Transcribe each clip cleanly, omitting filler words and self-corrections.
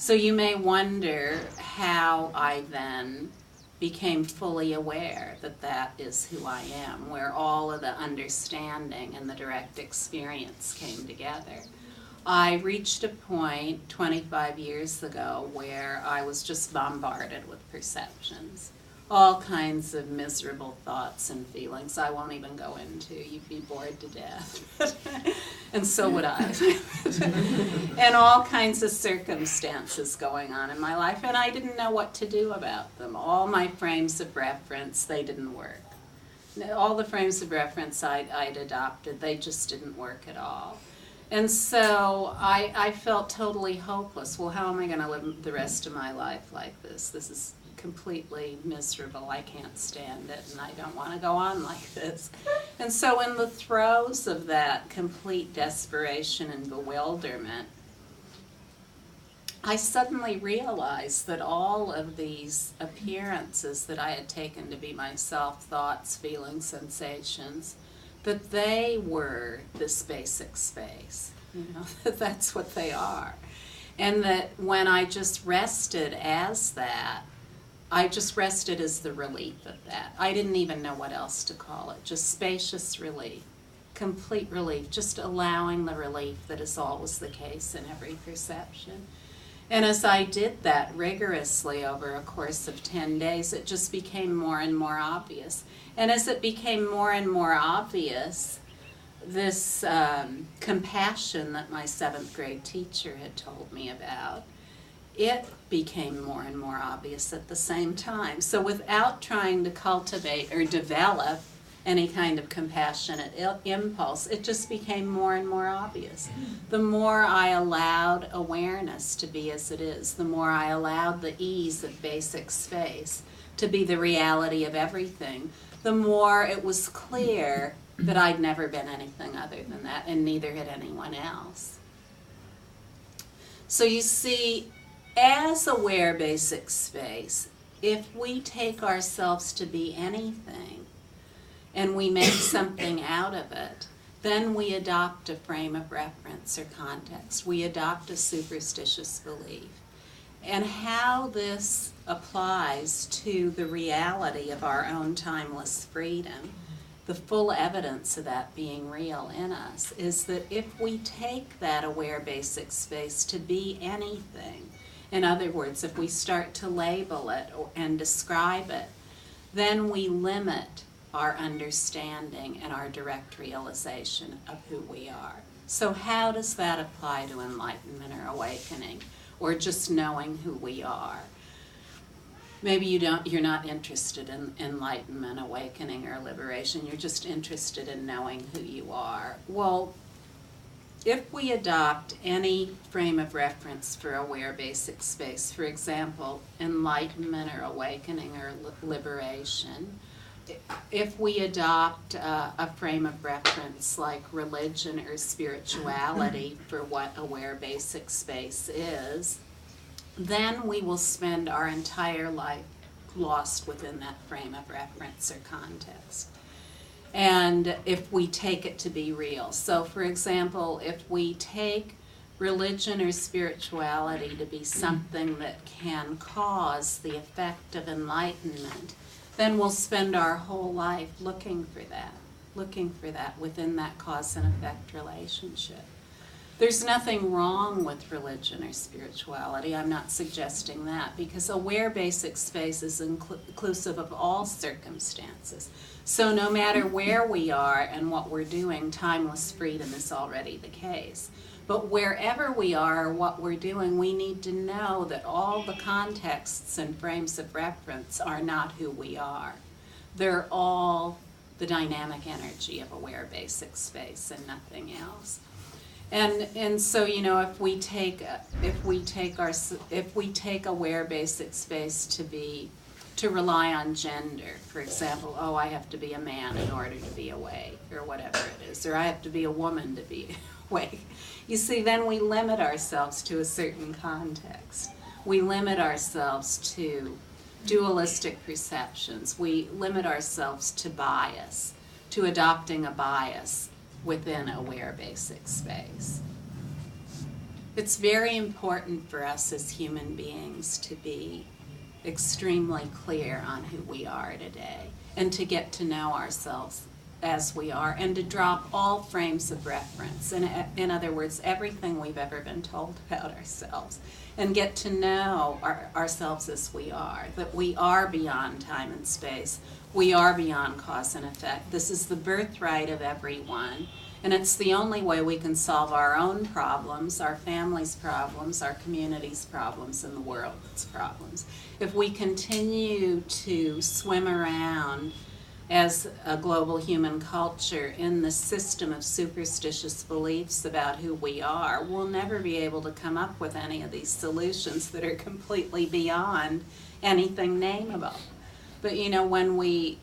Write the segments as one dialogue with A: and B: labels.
A: So you may wonder how I then became fully aware that that is who I am, where all of the understanding and the direct experience came together. I reached a point 25 years ago where I was just bombarded with perceptions, all kinds of miserable thoughts and feelings I won't even go into. You'd be bored to death. And so would I. And all kinds of circumstances going on in my life, and I didn't know what to do about them. All my frames of reference, they didn't work. All the frames of reference I'd adopted, they just didn't work at all. And so I felt totally hopeless. Well, how am I going to live the rest of my life like this? This is completely miserable. I can't stand it, and I don't want to go on like this. And so in the throes of that complete desperation and bewilderment, I suddenly realized that all of these appearances that I had taken to be myself, thoughts, feelings, sensations, that they were this basic space, that that's what they are. And that when I just rested as that, I just rested as the relief of that. I didn't even know what else to call it, just spacious relief, complete relief, just allowing the relief that is always the case in every perception. And as I did that rigorously over a course of 10 days, it just became more and more obvious. And as it became more and more obvious, this compassion that my 7th grade teacher had told me about, it became more and more obvious at the same time. So without trying to cultivate or develop any kind of compassionate impulse, it just became more and more obvious. The more I allowed awareness to be as it is, the more I allowed the ease of basic space to be the reality of everything, the more it was clear that I'd never been anything other than that, and neither had anyone else. So you see, as aware basic space, if we take ourselves to be anything and we make something out of it, then we adopt a frame of reference or context. We adopt a superstitious belief. And how this applies to the reality of our own timeless freedom, the full evidence of that being real in us, is that if we take that aware basic space to be anything, in other words, if we start to label it and describe it, then we limit our understanding and our direct realization of who we are. So how does that apply to enlightenment or awakening, or just knowing who we are? Maybe you're not interested in enlightenment, awakening, or liberation. You're just interested in knowing who you are. Well, if we adopt any frame of reference for aware basic space, for example, enlightenment or awakening or liberation, if we adopt a frame of reference like religion or spirituality for what aware basic space is, then we will spend our entire life lost within that frame of reference or context. And if we take it to be real. So for example, if we take religion or spirituality to be something that can cause the effect of enlightenment, then we'll spend our whole life looking for that within that cause and effect relationship. There's nothing wrong with religion or spirituality. I'm not suggesting that, because aware basic space is inclusive of all circumstances. So no matter where we are and what we're doing, timeless freedom is already the case. But wherever we are or what we're doing, we need to know that all the contexts and frames of reference are not who we are. They're all the dynamic energy of aware basic space and nothing else. And so, you know, if we take aware basic space to rely on gender, for example, oh, I have to be a man in order to be awake, or whatever it is, or I have to be a woman to be awake. You see, then we limit ourselves to a certain context. We limit ourselves to dualistic perceptions. We limit ourselves to bias, to adopting a bias within aware basic space. It's very important for us as human beings to be extremely clear on who we are today and to get to know ourselves as we are and to drop all frames of reference. In other words, everything we've ever been told about ourselves and get to know ourselves as we are, that we are beyond time and space. We are beyond cause and effect. This is the birthright of everyone. And it's the only way we can solve our own problems, our family's problems, our community's problems, and the world's problems. If we continue to swim around as a global human culture in the system of superstitious beliefs about who we are, we'll never be able to come up with any of these solutions that are completely beyond anything nameable. But you know, when we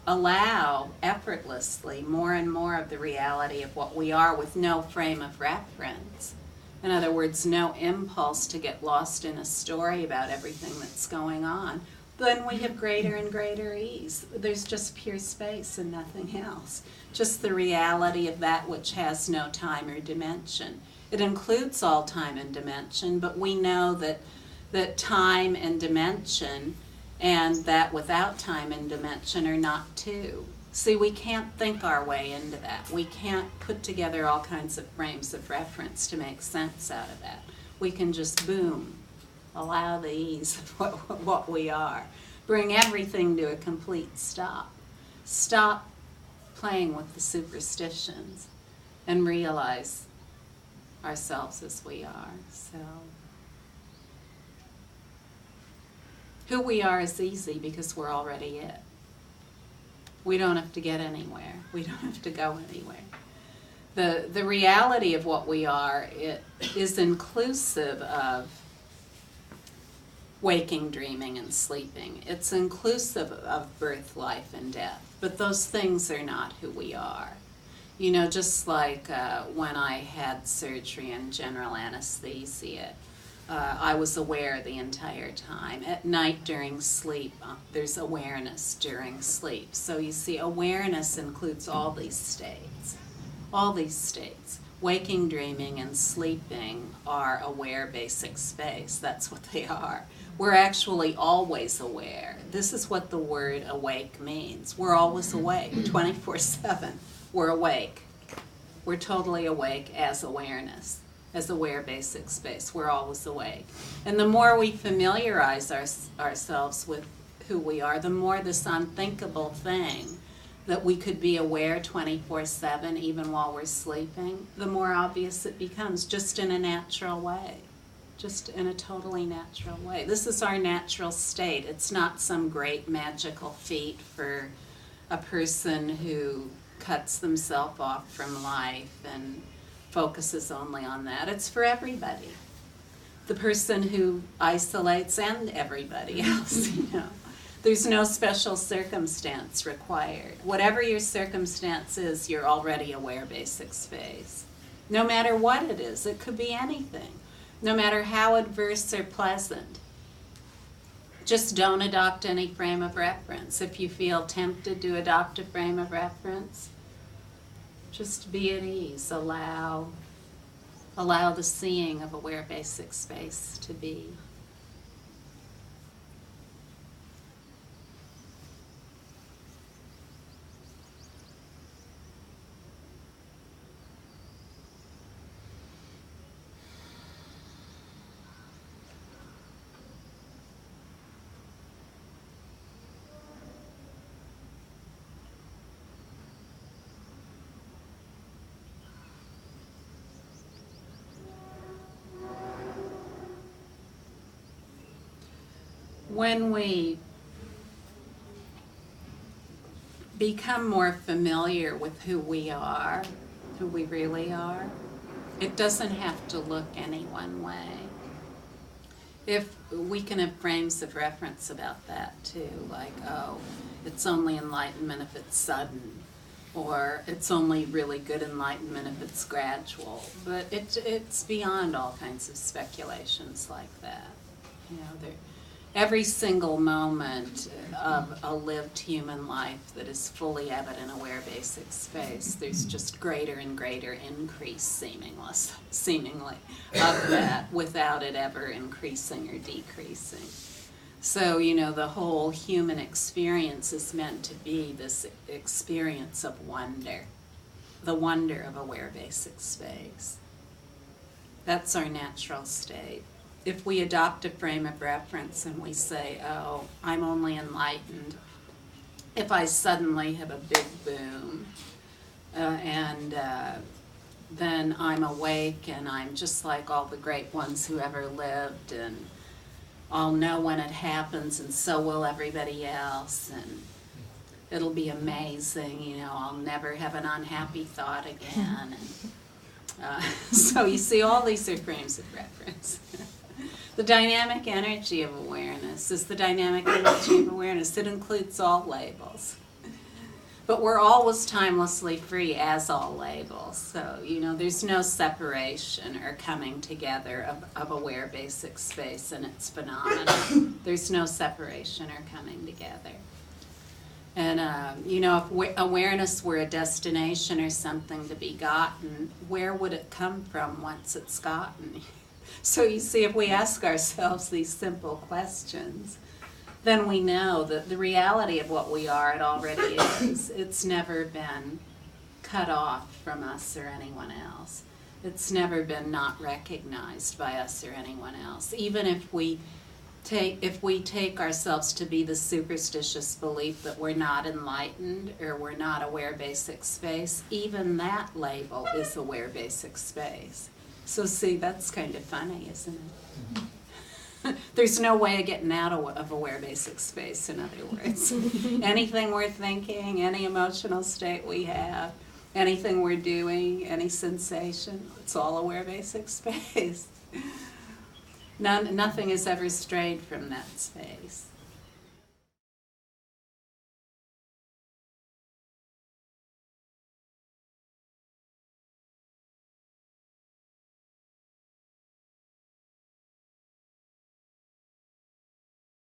A: allow effortlessly more and more of the reality of what we are with no frame of reference. In other words, no impulse to get lost in a story about everything that's going on, then we have greater and greater ease. There's just pure space and nothing else. Just the reality of that which has no time or dimension. It includes all time and dimension, but we know that time and dimension and that without time and dimension are not two. See, we can't think our way into that. We can't put together all kinds of frames of reference to make sense out of that. We can just, boom, allow the ease of what we are. Bring everything to a complete stop. Stop playing with the superstitions and realize ourselves as we are. So who we are is easy because we're already it. We don't have to get anywhere. We don't have to go anywhere. The reality of what we are is inclusive of waking, dreaming, and sleeping. It's inclusive of birth, life, and death. But those things are not who we are. You know, just like when I had surgery and general anesthesia, I was aware the entire time. At night during sleep, there's awareness during sleep. So you see, awareness includes all these states. All these states. Waking, dreaming, and sleeping are aware basic space. That's what they are. We're actually always aware. This is what the word awake means. We're always awake, 24/7. We're awake. We're totally awake as awareness. As aware basic space. We're always awake. And the more we familiarize ourselves with who we are, the more this unthinkable thing that we could be aware 24/7 even while we're sleeping, the more obvious it becomes, just in a natural way. Just in a totally natural way. This is our natural state. It's not some great magical feat for a person who cuts themselves off from life and focuses only on that. It's for everybody. The person who isolates and everybody else, you know. There's no special circumstance required. Whatever your circumstance is, you're already aware basic space. No matter what it is, it could be anything. No matter how adverse or pleasant. Just don't adopt any frame of reference. If you feel tempted to adopt a frame of reference, just be at ease. Allow the seeing of aware basic space to be. When we become more familiar with who we are, who we really are, it doesn't have to look any one way. If we can have frames of reference about that too, like, oh, it's only enlightenment if it's sudden, or it's only really good enlightenment if it's gradual. But it's beyond all kinds of speculations like that. You know, every single moment of a lived human life that is fully evident aware basic space, there's just greater and greater increase seemingly of that without it ever increasing or decreasing. So, the whole human experience is meant to be this experience of wonder, the wonder of aware basic space. That's our natural state. If we adopt a frame of reference and we say, oh, I'm only enlightened if I suddenly have a big boom, then I'm awake and I'm just like all the great ones who ever lived, and I'll know when it happens, and so will everybody else, and it'll be amazing, I'll never have an unhappy thought again. And, so you see, all these are frames of reference. The dynamic energy of awareness is the dynamic energy of awareness. It includes all labels. But we're always timelessly free as all labels. So, there's no separation or coming together of aware basic space and its phenomena. There's no separation or coming together. And, if awareness were a destination or something to be gotten, where would it come from once it's gotten? So you see, if we ask ourselves these simple questions, then we know that the reality of what we are, it already is. It's never been cut off from us or anyone else. It's never been not recognized by us or anyone else. Even if we take ourselves to be the superstitious belief that we're not enlightened or we're not aware basic space, even that label is aware basic space. So see, that's kind of funny, isn't it? There's no way of getting out of aware basic space, in other words. Anything we're thinking, any emotional state we have, anything we're doing, any sensation, it's all aware basic space. Nothing is ever strayed from that space.